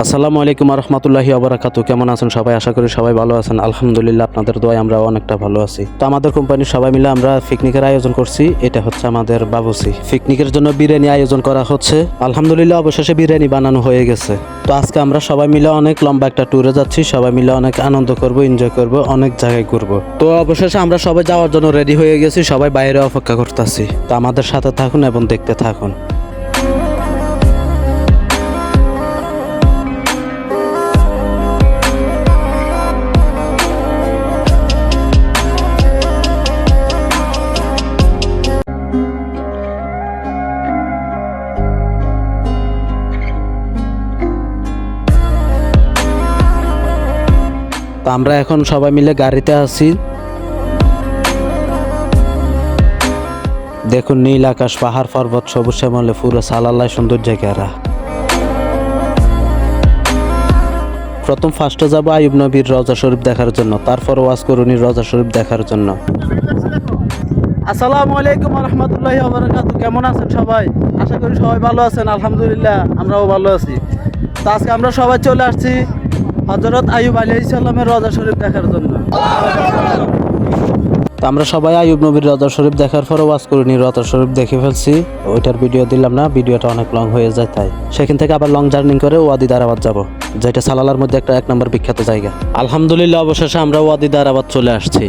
আসসালামু আলাইকুম রহমতুল্লাহি ওবারাকাতু। কেমন আছেন সবাই? আশা করি সবাই ভালো আছেন। আলহামদুলিল্লাহ, আপনাদের দোয়ায় আমরা অনেকটা ভালো আছি। তো আমাদের কোম্পানির সবাই মিলে আমরা পিকনিকের আয়োজন করছি। এটা হচ্ছে আমাদের বাবুসি। পিকনিকের জন্য বিরিয়ানি আয়োজন করা হচ্ছে। আলহামদুলিল্লাহ, অবশেষে বিরিয়ানি বানানো হয়ে গেছে। তো আজকে আমরা সবাই মিলে অনেক লম্বা একটা ট্যুরে যাচ্ছি। সবাই মিলে অনেক আনন্দ করব, এনজয় করব, অনেক জায়গায় ঘুরবো। তো অবশেষে আমরা সবাই যাওয়ার জন্য রেডি হয়ে গেছি। সবাই বাইরে অপেক্ষা করতেছি। তো আমাদের সাথে থাকুন এবং দেখতে থাকুন। তো আমরা এখন সবাই মিলে গাড়িতে আছি। দেখুন, নীল আকাশ, পাহাড় পর্বত, সবুজ শ্যামলে পুরো সালাল্লাহ সুন্দর জায়গারা। প্রথম ফার্স্টে যাব আইয়ুব নবীর রওজা শরীফ দেখার জন্য, তারপর ওয়াজ করুনির রওজা শরীফ দেখার জন্য। আসসালামু আলাইকুম রহমতুল্লাহি ওয়া বারাকাতুহু। কেমন আছেন সবাই? আশা করি সবাই ভালো আছেন। আলহামদুলিল্লাহ, আমরাও ভালো আছি। তো আজকে আমরা সবাই চলে আসছি হযরত আইয়ুব আলাইহিস সালামের রওজা শরীফ দেখার জন্য। তো আমরা সবাই আইয়ুব নবীর রওজা শরীফ দেখার পর ওয়াজ করুনির রওজা শরীফ দেখে ফেলছি। ওইটার ভিডিও দিলাম না, ভিডিওটা অনেক লং হয়ে যায়, তাই সেখান থেকে আবার লং জার্নি করে ওয়াদি দারাবাদ যাব, যেটা সালালার মধ্যে একটা 1 নম্বর বিখ্যাত জায়গা। আলহামদুলিল্লাহ, অবশেষে আমরা ওয়াদি দারাবাদ চলে আসছি।